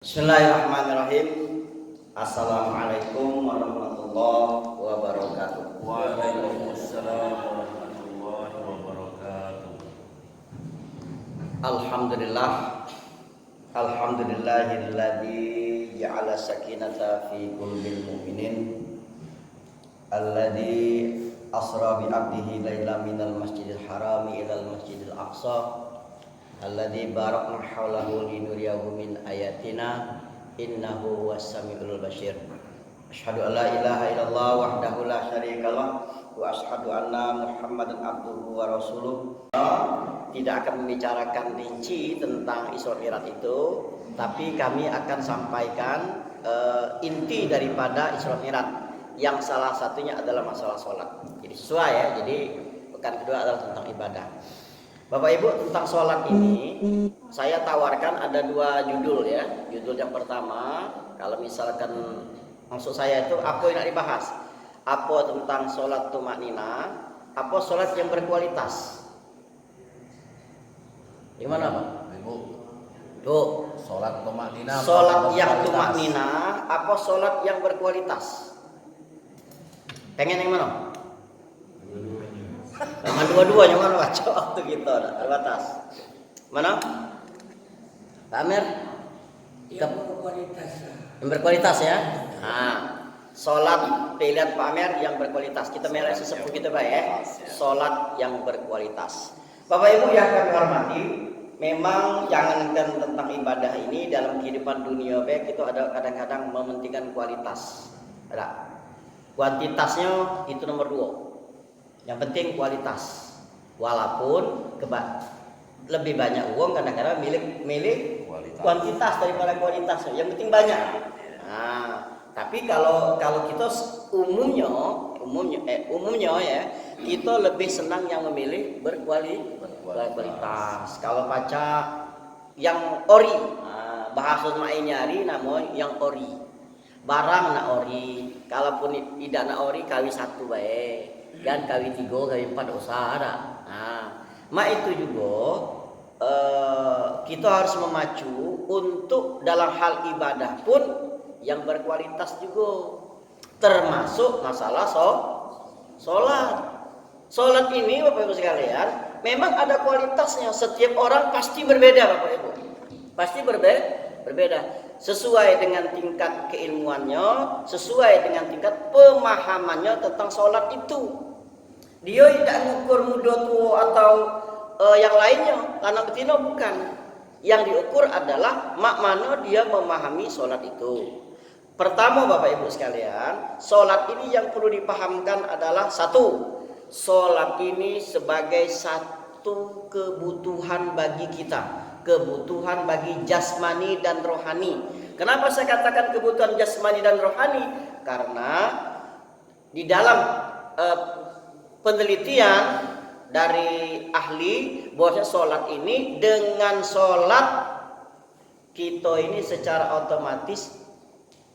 Bismillahirrahmanirrahim. Assalamualaikum warahmatullahi wabarakatuh. Waalaikumsalam warahmatullahi wabarakatuh. Alhamdulillahilladzi ja'ala sakinata fi qulubil mu'minin alladzi asra bi 'abdihi lailan minal masjidil harami ilal masjidil aqsa alladzi barakna haulahu linuriyahu min ayatina innahu huwas samiul basir. Asyhadu an la ilaha illallah wahdahu la syarikalah wa asyhadu anna Muhammadan abduhu wa rasuluh. Tidak akan membicarakan rinci tentang Isra Mi'raj itu, tapi kami akan sampaikan inti daripada Isra Mi'raj yang salah satunya adalah masalah sholat. Jadi sesuai ya. Jadi pekan kedua adalah tentang ibadah. Bapak Ibu, tentang sholat ini saya tawarkan ada dua judul ya. Judul yang pertama, kalau misalkan maksud saya itu apa yang nak dibahas? Apa tentang sholat tumaknina, apa sholat yang berkualitas? Gimana Pak? Ibu, Tuh, sholat tumaknina. sholat yang tumaknina, apa sholat yang berkualitas? Pengen yang mana? Sama dua-duanya mana baca waktu gitu terbatas. Mana? Pak Amir? Yang berkualitas ya. Nah, sholat dilihat Pak Amir yang berkualitas. Kita merah sesepuh kita Pak ya. Sholat yang berkualitas. Bapak Ibu yang kami hormati, memang jangankan tentang ibadah ini dalam kehidupan dunia baik itu ada kadang-kadang mementingkan kualitas. Ada. Kuantitasnya itu nomor 2. Yang penting kualitas. Walaupun lebih banyak uang kadang-kadang milih kuantitas daripada kualitas. Yang penting banyak. Nah, tapi kalau kita umumnya ya, kita lebih senang yang memilih berkualitas. Kalau baca yang ori, bahasa mainnya hari namanya yang ori. Barang nak ori, kalaupun tidak nak ori kawi 1 baik. Dan kali 3, kali 4 usaha ada. Nah, itu juga kita harus memacu untuk dalam hal ibadah pun yang berkualitas juga, termasuk masalah sholat. Sholat ini Bapak Ibu sekalian memang ada kualitasnya. Setiap orang pasti berbeda Bapak Ibu. Pasti berbeda. Sesuai dengan tingkat keilmuannya, sesuai dengan tingkat pemahamannya tentang sholat itu. Dia tidak mengukur muda tua atau yang lainnya, karena betina bukan. Yang diukur adalah mana dia memahami sholat itu. Pertama Bapak Ibu sekalian, sholat ini yang perlu dipahamkan adalah satu, sholat ini sebagai satu kebutuhan bagi kita, kebutuhan bagi jasmani dan rohani. Kenapa saya katakan kebutuhan jasmani dan rohani? Karena di dalam penelitian dari ahli bahwa sholat ini, dengan sholat kita ini secara otomatis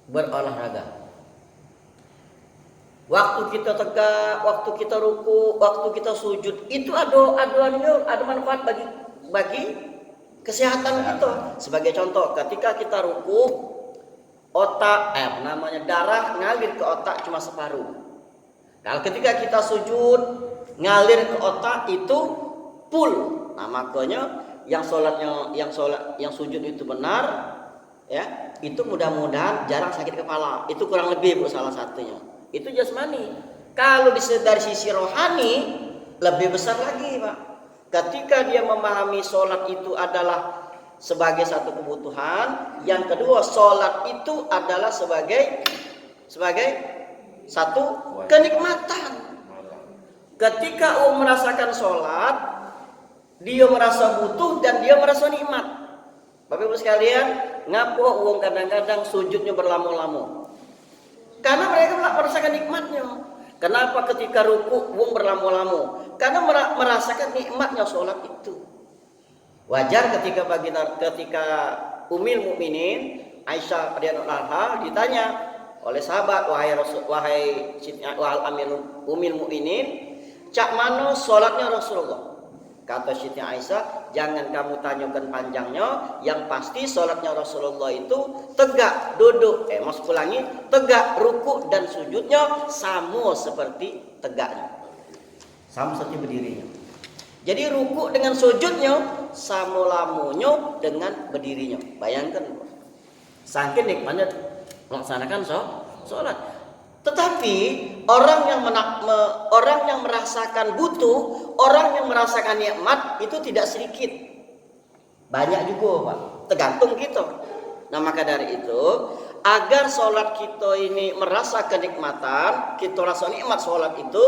berolahraga. Waktu kita tegak, waktu kita ruku, waktu kita sujud, itu ada manfaat bagi kesehatan kita. Sebagai contoh, ketika kita ruku, otak darah ngalir ke otak cuma separuh. Kalau ketika kita sujud ngalir ke otak itu full. Nah, makanya yang sujud itu benar ya, itu mudah-mudahan jarang sakit kepala. Itu kurang lebih Bu salah satunya. Itu jasmani. Kalau dari sisi rohani lebih besar lagi, Pak. Ketika dia memahami sholat itu adalah sebagai satu kebutuhan, yang kedua sholat itu adalah sebagai satu kenikmatan. Ketika merasakan sholat, dia merasa butuh dan dia merasa nikmat. Bapak Ibu sekalian, ngapa uang kadang-kadang sujudnya berlamu-lamu? Karena mereka merasakan nikmatnya. Kenapa ketika ruku uang berlamu-lamu? Karena merasakan nikmatnya sholat itu. Wajar ketika Ummul Mukminin Aisyah radhiyallahu anha ditanya oleh sahabat, wahai Ummul Mukminin, cak mano sholatnya Rasulullah? Kata Siti Aisyah, jangan kamu tanyakan panjangnya, yang pasti sholatnya Rasulullah itu tegak, duduk, maksud ulangi, tegak, ruku dan sujudnya sama seperti tegaknya, sama seperti berdirinya. Jadi ruku dengan sujudnya sama lamunya dengan berdirinya. Bayangkan, saking nikmatnya melaksanakan sholat. Tetapi orang yang merasakan butuh, orang yang merasakan nikmat itu tidak sedikit, banyak juga Pak, tergantung kita. Nah maka dari itu, agar sholat kita ini merasa kenikmatan, kita rasa nikmat sholat itu,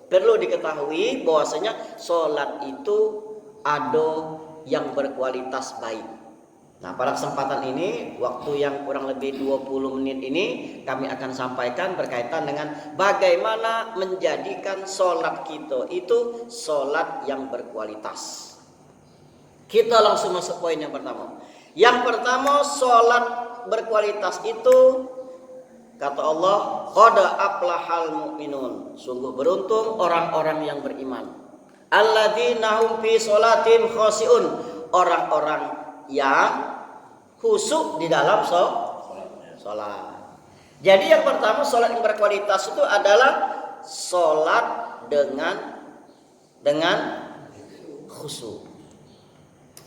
perlu diketahui bahwasanya sholat itu ada yang berkualitas baik. Nah pada kesempatan ini, waktu yang kurang lebih 20 menit ini, kami akan sampaikan berkaitan dengan bagaimana menjadikan sholat kita itu sholat yang berkualitas. Kita langsung masuk poin yang pertama. Yang pertama, sholat berkualitas itu, kata Allah, qad aflahal mu'minun, sungguh beruntung orang-orang yang beriman. Alladzina hum fi sholatim khashi'un, orang-orang yang khusyuk di dalam sholat. Jadi yang pertama, sholat yang berkualitas itu adalah sholat dengan khusyuk.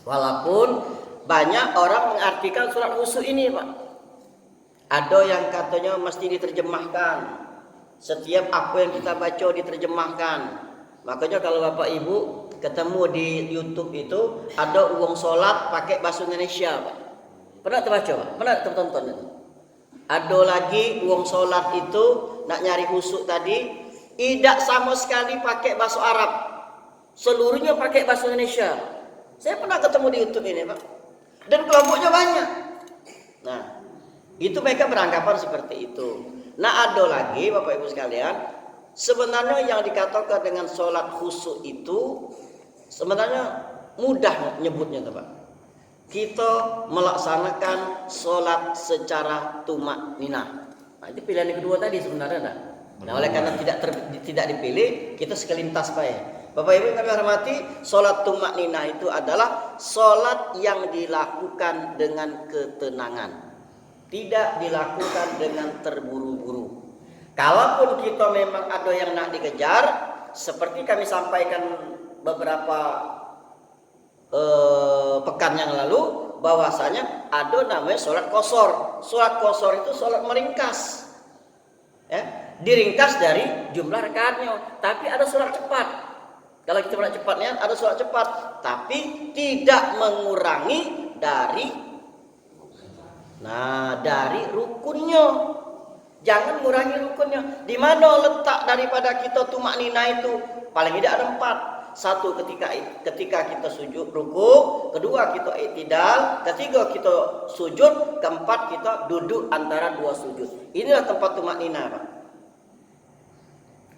Walaupun banyak orang mengartikan sholat khusyuk ini Pak, ada yang katanya mesti diterjemahkan, setiap apa yang kita baca diterjemahkan. Makanya kalau Bapak Ibu ketemu di YouTube itu ada uang sholat pakai bahasa Indonesia Pak. Pernah terbaca Pak? Pernah tertonton itu? Ada lagi uang sholat itu nak nyari khusyuk tadi, tidak sama sekali pakai bahasa Arab, seluruhnya pakai bahasa Indonesia. Saya pernah ketemu di YouTube ini Pak, dan kelompoknya banyak. Nah itu mereka beranggapan seperti itu. Nah ada lagi Bapak Ibu sekalian, sebenarnya yang dikatakan dengan sholat khusyuk itu sebenarnya mudah nyebutnya Pak. Kita melaksanakan sholat secara tumak ninah. Nah itu pilihan yang kedua tadi sebenarnya. Nah oleh karena tidak dipilih, kita sekelintas Pak ya. Bapak Ibu kami hormati, sholat tumak ninah itu adalah sholat yang dilakukan dengan ketenangan, tidak dilakukan dengan terburu-buru. Kalaupun kita memang ada yang nak dikejar, seperti kami sampaikan beberapa pekan yang lalu, bahwasanya ada namanya sholat qashar. Sholat qashar itu sholat meringkas, ya, diringkas dari jumlah rakaatnya. Tapi ada sholat cepat. Kalau kita sholat cepatnya ada sholat cepat, tapi tidak mengurangi dari rukunnya. Jangan mengurangi rukunnya. Di mana letak daripada kita tumak ninah itu? Paling tidak ada 4. Satu, ketika kita sujud ruku, kedua kita i'tidal, ketiga kita sujud, keempat kita duduk antara dua sujud. Inilah tempat tumak ninah Pak.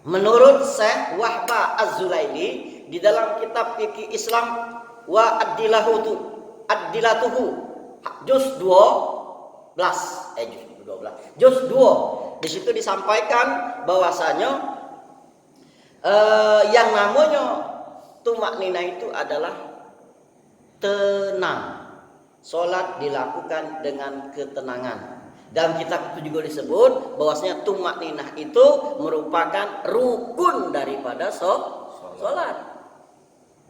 Menurut Syekh Wahbah Az-Zulaili di dalam kitab Fikih Islam wa Addilatuhu juz 12 juz 2, di situ disampaikan bahwasanya yang namanya tumak ninah itu adalah tenang. Sholat dilakukan dengan ketenangan. Dalam kitab itu juga disebut bahwasanya tumak ninah itu merupakan rukun daripada sholat.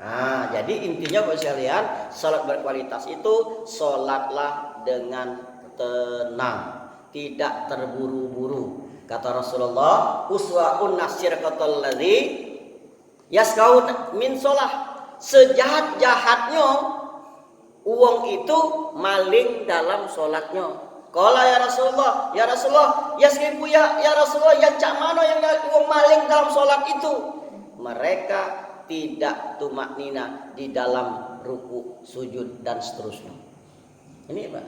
Nah, jadi intinya Bapak sekalian, sholat berkualitas itu sholatlah dengan tenang, tidak terburu-buru. Kata Rasulullah, uswa'un nasirqatul ladzi yaskaun min sholah. Sejahat-jahatnya uang itu maling dalam sholatnya. Qala ya Rasulullah, yaskipu ya Rasulullah, yang cak mana yang uang maling dalam sholat itu? Mereka tidak tumak ninah di dalam ruku, sujud dan seterusnya. Ini Pak.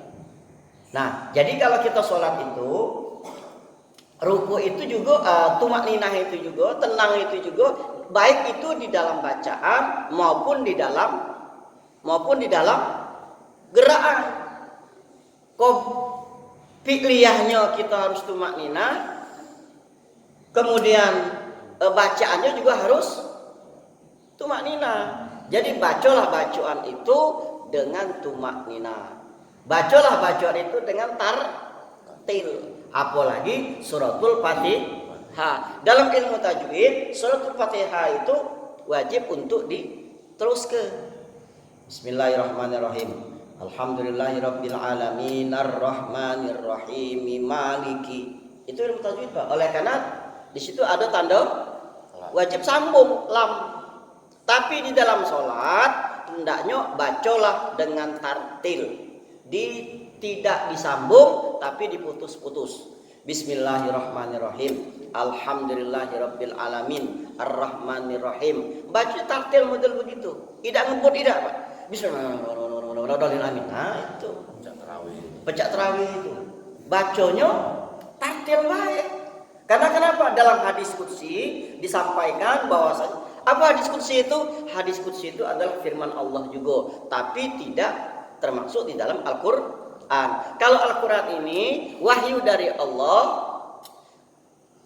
Nah, jadi kalau kita sholat itu, ruku itu juga, tumak ninah itu juga, tenang itu juga, baik itu di dalam bacaan maupun di dalam gerakan. Fi'liyahnya kita harus tumak ninah, kemudian bacaannya juga harus tumak ninah. Jadi bacalah bacaan itu dengan tumak nina. Bacalah bacaan itu dengan tartil. Apalagi suratul Fatihah. Dalam ilmu tajwid, suratul Fatihah itu wajib untuk diteruskan. Bismillahirrahmanirrahim. Alhamdulillahirabbil alamin arrahmanir rahim maliki. Itu ilmu tajwid, Pak. Oleh karena di situ ada tanda wajib sambung lam. Tapi di dalam sholat hendaknya bacalah dengan tartil, tidak disambung tapi diputus-putus. Bismillahirrahmanirrahim. Alhamdulillahirabbil alamin arrahmanirrahim. Baca tartil model begitu. Tidak ngebut tidak, Pak. Bismillahirrahmanirrahim. Nah, itu pecah tarawih itu. Bacanya tartil baik. Karena kenapa? Dalam hadis qudsi disampaikan bahwasanya apa hadis qudsi itu? Hadis qudsi itu adalah firman Allah juga, tapi tidak termasuk di dalam Al-Qur'an. Kalau Al-Qur'an ini wahyu dari Allah,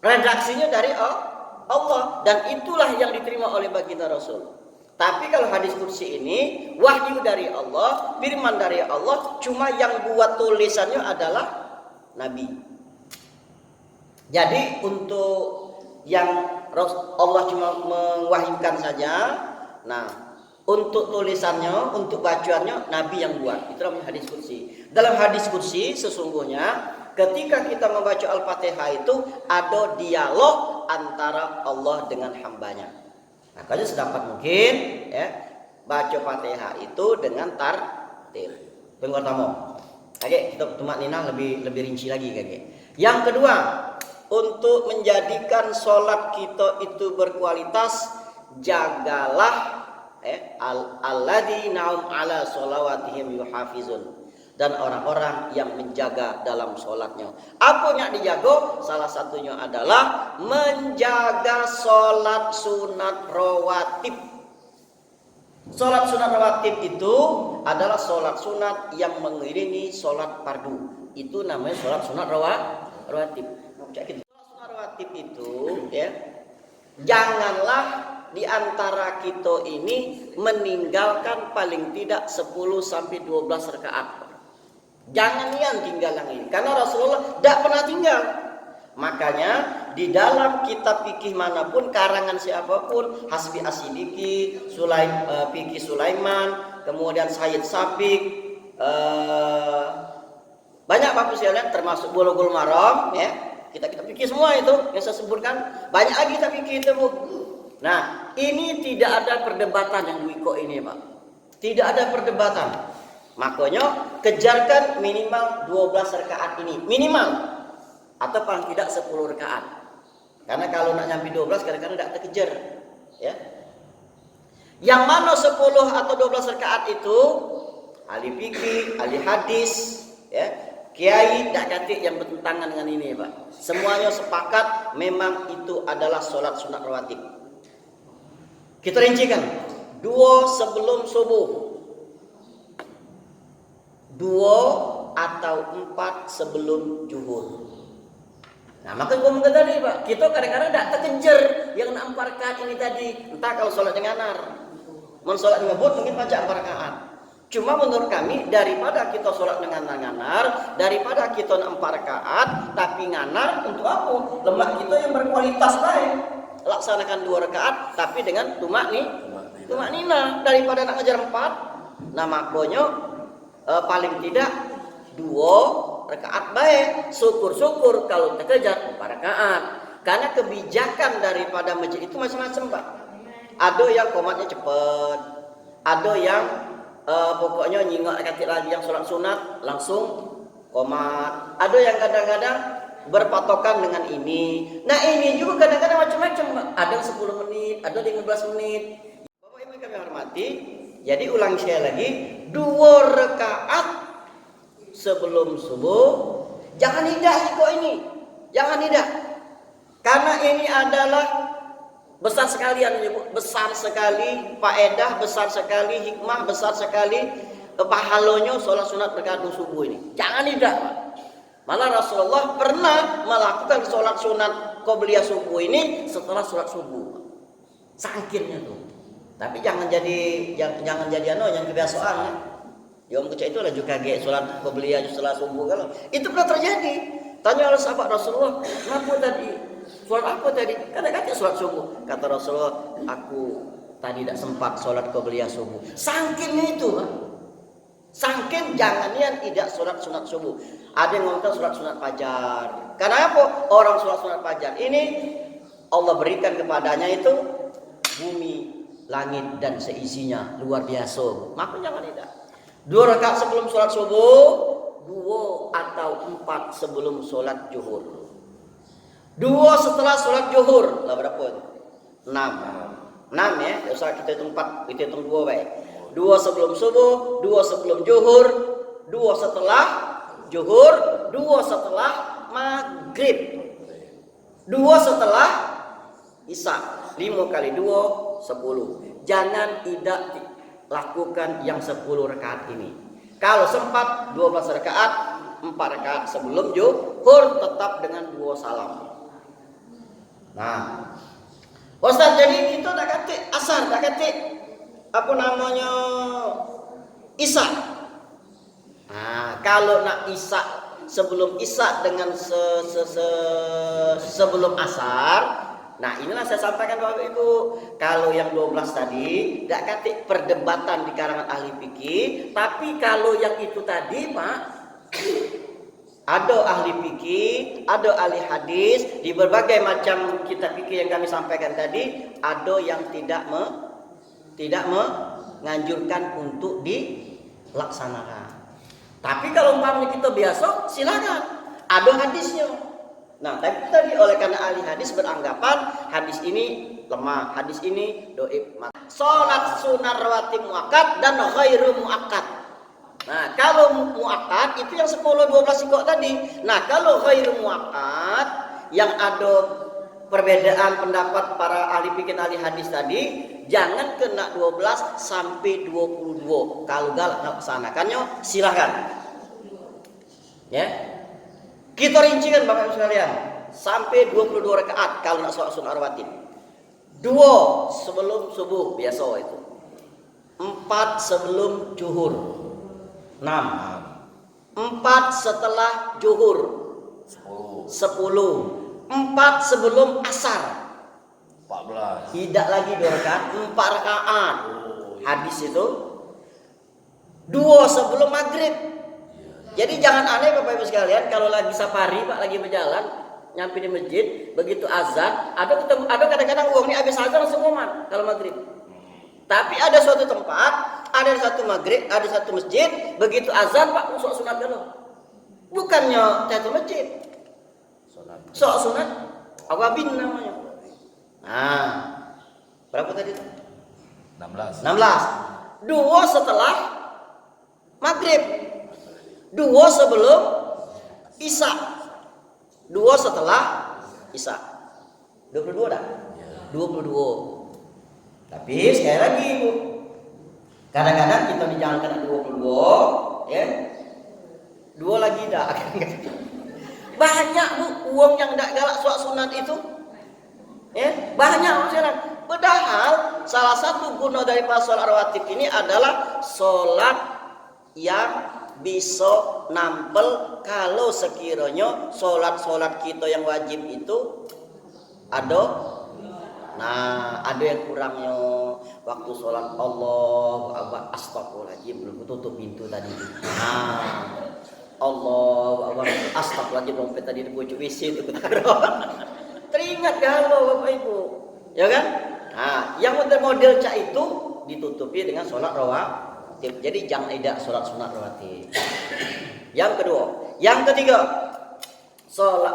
redaksinya dari Allah, dan itulah yang diterima oleh baginda Rasul. Tapi kalau hadis qudsi ini wahyu dari Allah, firman dari Allah, cuma yang buat tulisannya adalah Nabi. Jadi untuk yang Allah cuma mewahyukan saja. Nah, untuk tulisannya, untuk bacaannya Nabi yang buat. Itu namanya hadis qudsi. Dalam hadis qudsi sesungguhnya ketika kita membaca Al-Fatihah itu ada dialog antara Allah dengan hambanya. Makanya sedapat mungkin ya baca Fatihah itu dengan tartil. Yang pertama. Oke, kita tumak nina lebih rinci lagi kakek. Yang kedua, untuk menjadikan sholat kita itu berkualitas, jagalah alladzina hum ala sholawatihim yuhafizun, dan orang-orang yang menjaga dalam sholatnya. Apa yang dijaga? Salah satunya adalah menjaga sholat sunat rawatib. Sholat sunat rawatib itu adalah sholat sunat yang mengiringi sholat fardu. Itu namanya sholat sunat rawatib. Sholat sunat rawatib itu ya, janganlah di antara kita ini meninggalkan paling tidak 10 sampai 12 rakaat. Jangan yang tinggal yang ini, karena Rasulullah tidak pernah tinggal. Makanya di dalam kitab fikih manapun, karangan siapapun, Hasbi As-Siddiqi, Fikih Sulaiman, kemudian Sayyid Sabiq, banyak bapak sekalian, termasuk Bulughul Maram ya. Kita pikir semua itu yang saya sebutkan, banyak lagi kita pikir itu, Bu. Nah, ini tidak ada perdebatan yang wiko ini, Pak. Tidak ada perdebatan. Makanya kejarkan minimal 12 rakaat ini, minimal, atau paling tidak 10 rakaat. Karena kalau nak nyampe 12 kadang-kadang tidak terkejar, ya. Yang mana 10 atau 12 rakaat itu ahli fikih, ahli hadis, ya. Kiai tak katik yang bertentangan dengan ini, Pak. Semuanya sepakat memang itu adalah sholat sunat rawatib. Kita rincikan 2 sebelum subuh, 2 atau 4 sebelum zuhur. Nah, maka gue mengatakan tadi, Pak, kita kadang-kadang tak terkejar yang 4 rakaat ini tadi. Entah kalau sholat dengan nganar, mau sholat ngebut mungkin baca 4 rakaat. Cuma menurut kami, daripada kita sholat dengan nganar, daripada kita 4 rakaat tapi nganar, untuk apa? Lemak kita yang berkualitas baik, laksanakan 2 rakaat tapi dengan tumak nina, daripada nak ngejar 4. Nah, makanya paling tidak 2 rakaat baik. Syukur-syukur kalau terkejar 4 rakaat. Karena kebijakan daripada masjid itu macam-macam, Pak. Ada yang komatnya cepat, ada yang pokoknya nyingok katik lagi yang sholat sunat langsung komat. Ada yang kadang-kadang berpatokan dengan ini. Nah, ini juga kadang-kadang macam-macam, Pak. Ada yang 10 menit, ada 15 menit. Bapak Ibu kami hormati, jadi ulang sekali lagi, 2 rakaat sebelum subuh. Jangan hidah kok ini. Jangan hidah. Karena ini adalah besar sekali, besar sekali faedah, besar sekali hikmah, besar sekali pahalanya sholat sunat rakaat subuh ini. Jangan tidak, Pak. Malah Rasulullah pernah melakukan sholat sunat qobliyah subuh ini setelah sholat subuh. Sangkirnya tuh. Tapi jangan jadi yang kebiasaan ya. Yang kucak itu lah juga kaget sholat qobliyah setelah subuh kalau itu pernah terjadi. Tanya oleh sahabat Rasulullah, kenapa tadi? Sholat apa tadi? Kata-kata sholat subuh. Kata Rasulullah, aku tadi tidak sempat sholat qobliyah subuh. Saking itu, saking jangannya tidak sholat sunat subuh. Ada yang ngomong sholat sunat fajar. Karena apa? Orang sholat sunat fajar ini Allah berikan kepadanya itu bumi, langit dan seisinya luar biasa. Maka jangan tidak. 2 rakaat sebelum sholat subuh, 2 atau 4 sebelum sholat zuhur. 2 setelah sholat zuhur. Lah berapa itu? 6 ya. Usah kita hitung 4, kita hitung 2 baik. 2 sebelum subuh, 2 sebelum zuhur, 2 setelah zuhur, 2 setelah maghrib, 2 setelah isya. 5 kali 2 10. Jangan tidak lakukan yang 10 rakaat ini. Kalau sempat 12 rakaat, 4 rakaat sebelum zuhur tetap dengan 2 salam. Nah, Ustaz, jadi kita tak kata asar, tak kata apa namanya isya. Nah, kalau nak isya sebelum isya dengan sebelum asar. Nah, inilah saya sampaikan Bapak Ibu. Kalau yang 12 tadi tidak kata perdebatan di kalangan ahli fikih, tapi kalau yang itu tadi, Pak, ada ahli fikih, ada ahli hadis, di berbagai macam kitab fikih yang kami sampaikan tadi, ada yang tidak menganjurkan untuk dilaksanakan. Tapi kalau umpamanya kita biasa, silakan. Ada hadisnya. Nah, tapi tadi oleh karena ahli hadis beranggapan hadis ini lemah, hadis ini dhaif. Salat sunat rawatib muakkad dan ghairu muakkad. Nah, kalau muakkad itu yang 10 12 sikok tadi. Nah, kalau ghairu muakkad yang ada perbedaan pendapat para ahli fikih ahli hadis tadi, jangan kena 12 sampai 22. Kalau galak laksanakannya silakan. Ya. Kita rincikan Bapak Ibu sekalian, sampai 22 rakaat kalau nak sholat sunat rawatib. 2 sebelum subuh biasa itu. 4 sebelum zuhur. 6. 4 setelah zuhur. 10. 4 sebelum asar. 14. Tidak lagi 2 rakaat, 4 rakaat. Hadis itu. 2 sebelum maghrib. Jadi jangan aneh Bapak Ibu sekalian, kalau lagi safari Pak, lagi berjalan nyampe di masjid, begitu azan, ada kadang-kadang uang ini habis azan langsung ngoman kalau maghrib. Tapi ada suatu tempat, ada satu maghrib, ada satu masjid, begitu azan Pak, sholat sunat dulu. Bukannya tahiyatul masjid. Sholat sunat awabin namanya. Nah, berapa tadi itu? 16. 2 setelah maghrib. 2 sebelum isya. 2 setelah isya. 22 dah? 22. Tapi sekali lagi Ibu, kadang-kadang kita dijalankan 22, ya. 2 lagi dah. Banyak Bu uang yang tidak galak sholat sunat itu. Ya, banyak sekarang. Padahal salah satu guna dari sholat rawatib ini adalah sholat yang bisa nampel kalau sekiranya sholat kita yang wajib itu ada. Nah, ada yang kurangnya waktu sholat Allahu Akbar, astagfirullahaladzim, belum tutup pintu tadi. Nah, Allahu Akbar, astagfirullahaladzim, dompet tadi di pojok WC itu teringat kalau Bapak Ibu, ya kan? Nah, yang model-model cak itu ditutupi dengan sholat rawatib. Jadi jangan tidak sholat sunat rawatib. Yang kedua, yang ketiga,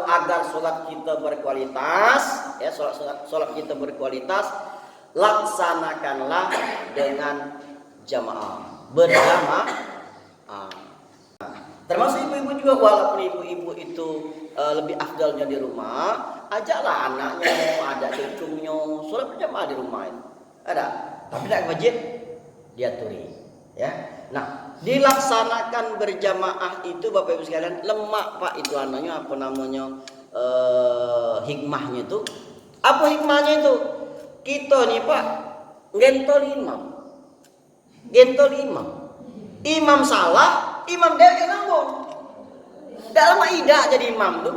agar sholat kita berkualitas, ya sholat kita berkualitas, laksanakanlah dengan jamaah, berjamaah. Termasuk ibu-ibu juga, walaupun ibu-ibu itu lebih afdalnya di rumah, ajaklah anaknya, ada cucunya, sholat berjamaah di rumah itu. Ada, tapi tidak wajib diaturi. Ya, nah dilaksanakan berjamaah itu Bapak Ibu sekalian lemak Pak, itu anaknya apa namanya hikmahnya itu. Apa hikmahnya itu? Kita nih Pak Gentol imam. Gentol imam. Imam salah, imam dewek yang nanggung. Dalam idah jadi imam tuh.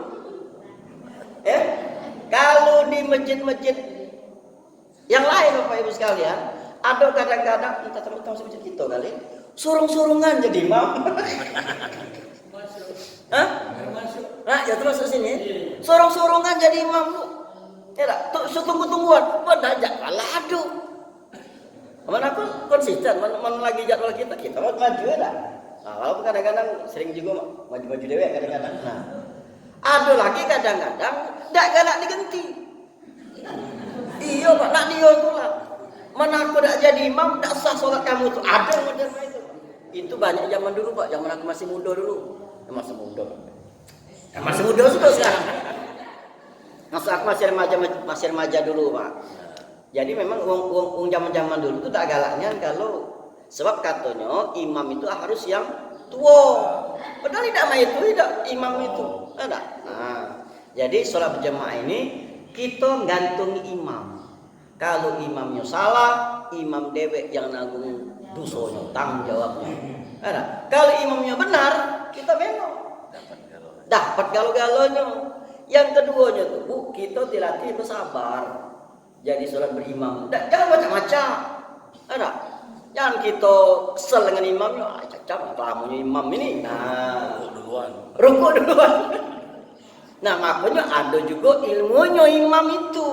Kalau di masjid-masjid yang lain Bapak Ibu sekalian, ada kadang-kadang entah teman-teman masjid kita kali, surung-surungan jadi imam. Hah? Nah, ya terus sini. Surung-surungan jadi imam tuh. Ya, tuh tunggu-tungguan. Padahal kalah aduh. Mana aku konsisten, mana lagi jadwal kita maju dah. Nah, walaupun kadang-kadang sering juga maju-maju dewek kadang-kadang. Nah, ada lagi kadang-kadang dak galak digenti. Iya Pak, nak dia tu lah. Mana aku dak jadi imam, dak sah solat kamu tu. Ada model itu. Itu banyak zaman dulu Pak, zaman aku masih muda dulu. Masih muda. Masih muda sudah sekarang. Masa aku masih remaja dulu Pak. Jadi memang wong zaman-zaman dulu itu tak galaknya kalau sebab katanya imam itu harus yang tua. Padahal tidak imam itu. Ada. Nah, jadi sholat berjamaah ini kita gantungi imam. Kalau imamnya salah, imam dewek yang nanggung dosanya, tanggung jawabnya. Ada. Kalau imamnya benar, kita memang dapat galau-galaunya. Yang keduanya tuh, Bu, kita dilatih bersabar. Jadi sholat berimam, jangan macam-macam. Ada. Jangan kita kesel dengan imamnya, cacap kelamunya imam ini. Nah, rukuk duluan. Nah, makanya ada juga ilmunya imam itu.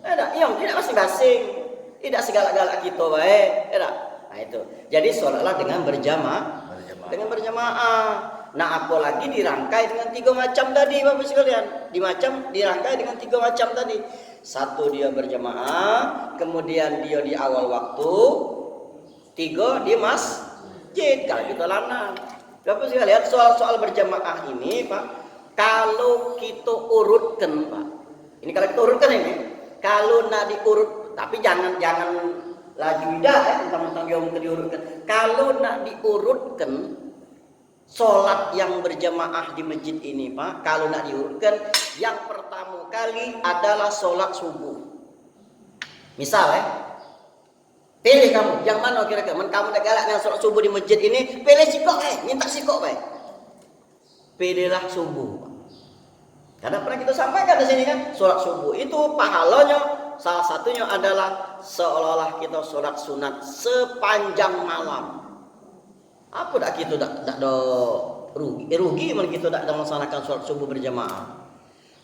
Ada, yang tidak masing-masing. Tidak segala-gala kita baik. Ada. Nah, itu. Jadi sholatlah dengan berjamaah. Dengan berjamaah. Nah, apalagi dirangkai dengan 3 macam tadi, Bapak sekalian. Dirangkai dengan 3 macam tadi. Satu dia berjamaah, kemudian dia di awal waktu, 3 dia masjid. Kalau kita lanang. Bapak sekalian, soal berjamaah ini, Pak, kalau kita urutkan, Pak. Ini kalau kita urutkan ini, kalau nak diurut, tapi jangan laju dah tentang yang diurutkan. Kalau nak diurutkan sholat yang berjamaah di masjid ini Pak, kalau nak diurutkan, yang pertama kali adalah sholat subuh. Misal pilih kamu, yang mana kira-kira? Kamu nak galak dengan sholat subuh di masjid ini, pilih sikok minta sikok pilihlah subuh. Karena pernah kita sampaikan di sini kan, sholat subuh itu pahalanya salah satunya adalah seolah-olah kita sholat sunat sepanjang malam. Apa dak kita dak rugi man kita dak melaksanakan sholat subuh berjamaah.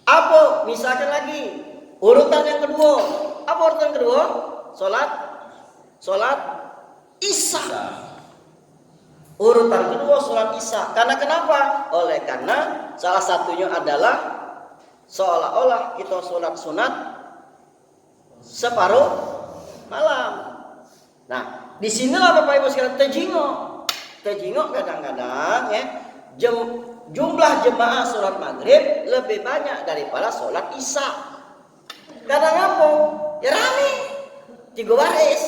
Apa misalkan lagi urutan yang kedua? Apa urutan kedua? Sholat Isya. Urutan kedua sholat Isya. Karena kenapa? Karena salah satunya adalah seolah-olah kita sholat sunat separuh malam. Nah, disinilah Bapak Ibu sekalian terjengok kadang-kadang jumlah jemaah sholat maghrib lebih banyak daripada sholat isya. Kadang apa? Ya rame 3 baris.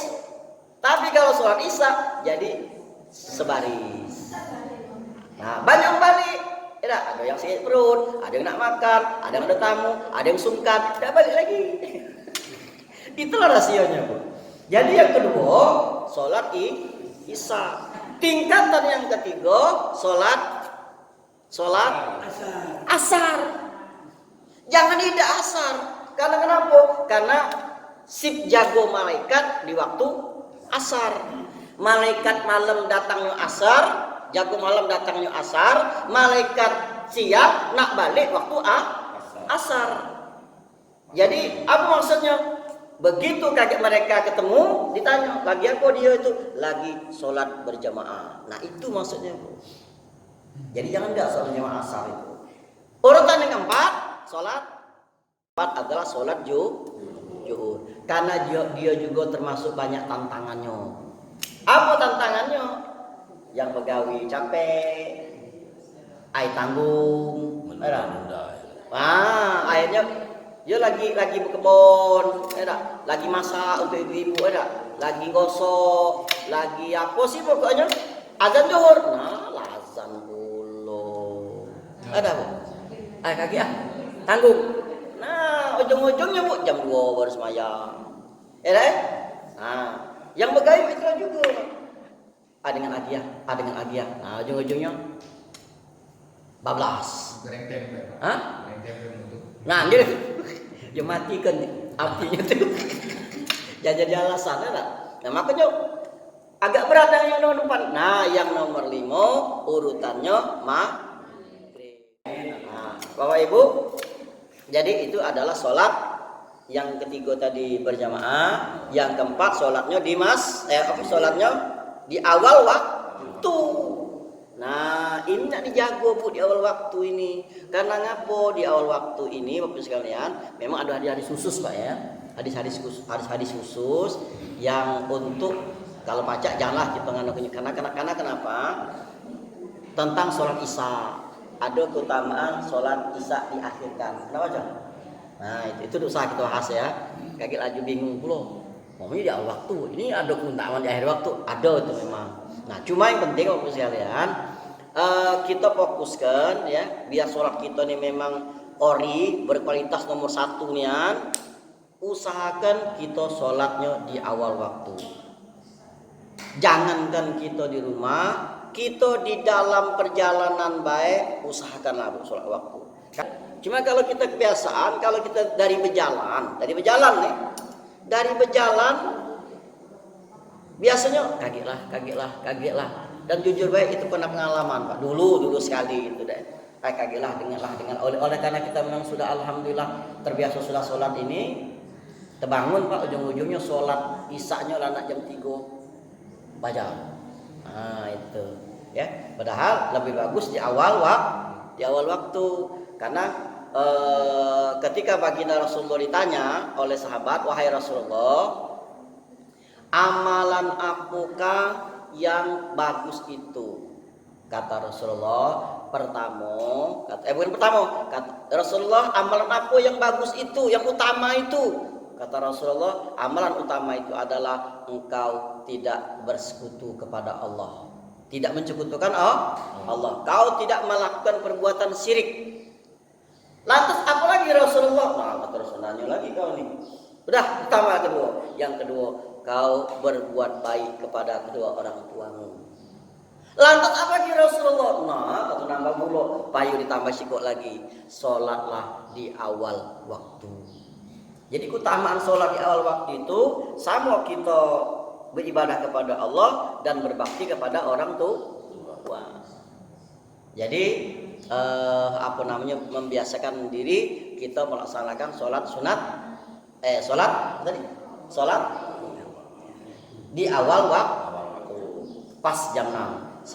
Tapi kalau sholat isya jadi sebaris. Nah, banyak balik. Ada yang sakit perut, ada yang nak makan, ada yang ada tamu, ada yang sungkan, tidak balik lagi. Itulah rahasianya, Bu. Jadi yang kedua, sholat isya. Tingkatan yang ketiga, sholat asar. Jangan tidak asar. Karena kenapa? Karena sip jago malaikat di waktu asar. Malaikat malam datangnya asar, jago malam datangnya asar, malaikat siang nak balik waktu asar. Jadi apa maksudnya? Begitu kaget mereka ketemu, ditanya, lagi apa dia itu? Lagi sholat berjamaah. Nah itu maksudnya, Bu. Jadi jangan enggak sholat berjamaah asar itu. Urutan yang keempat, sholat adalah sholat zuhur. Karena dia juga termasuk banyak tantangannya. Apa tantangannya? Yang pegawai capek, air tanggung, akhirnya dia lagi berkebun, lagi masak untuk ibu-ibu, lagi gosok, lagi apa sih pokoknya azan zuhur. Nah, azan dulu. Ada Bu? Ayo kaki tanggung. Nah, ujung-ujungnya Bu jam 2 baru sembahyang. Nah, Yang begaib itu juga. Dengan agiah. Nah, ujung-ujungnya bablas. Goreng tempe, Pak. Hah? Goreng tempe untuk. Nah, dia dia matikan apinya tuh. Ya jadi alasan ada. Nah, makanya agak berat yang nomor 4. Nah, yang nomor 5 urutannya maghrib. Nah, Bapak Ibu, jadi itu adalah sholat yang ketiga tadi berjamaah, yang keempat sholatnya sholatnya di awal waktu. Nah, ini nak dijaga Bu di awal waktu ini. Karena ngapo di awal waktu ini Bapak sekalian, memang ada hadis-hadis khusus Pak ya. Hadis-hadis khusus yang untuk kalau baca janganlah kita ngandung karena kenapa? Tentang sholat Isya. Ada keutamaan sholat Isya diakhirkan. Kenapa aja? Nah, itu dosa kita bahas ya. Kaget laju bingung pula. Ngomongnya di awal waktu. Ini ada keutamaan di akhir waktu. Ada itu memang. Nah, cuma yang penting Bapak sekalian, kita fokuskan ya, biar sholat kita ini memang ori berkualitas nomor 1 nian. Usahakan kita sholatnya di awal waktu. Jangankan kita di rumah, kita di dalam perjalanan baik, usahakanlah sholat waktu. Cuma kalau kita kebiasaan, kalau kita dari berjalan biasanya kagetlah. Dan jujur baik itu pernah pengalaman Pak. Dulu sekali itu deh. Kagetlah dengan oleh karena kita memang sudah alhamdulillah terbiasa sudah sholat ini. Terbangun Pak, ujung-ujungnya sholat Isya-nya anak jam 3 baca. Nah itu ya. Padahal lebih bagus di awal waktu. Karena ketika baginda Rasulullah ditanya oleh sahabat, wahai Rasulullah, amalan apakah yang bagus itu? Kata Rasulullah, kata Rasulullah, amalan apa yang bagus itu, yang utama itu? Kata Rasulullah, amalan utama itu adalah engkau tidak bersekutu kepada Allah. Tidak mencekutukan Allah. Kau tidak melakukan perbuatan syirik. Lantas apa lagi Rasulullah? Nah, kata Rasulullah lagi kau nih. Udah, utama kedua. Yang kedua, kau berbuat baik kepada kedua orang tuamu. Lantas apa lagi Rasulullah? Nah, kata nambah mulu, payu ditambah sikok lagi. Sholatlah di awal waktu. Jadi keutamaan sholat di awal waktu itu sama kita beribadah kepada Allah dan berbakti kepada orang tua. Jadi membiasakan diri kita melaksanakan sholat di awal waktu pas jam 6.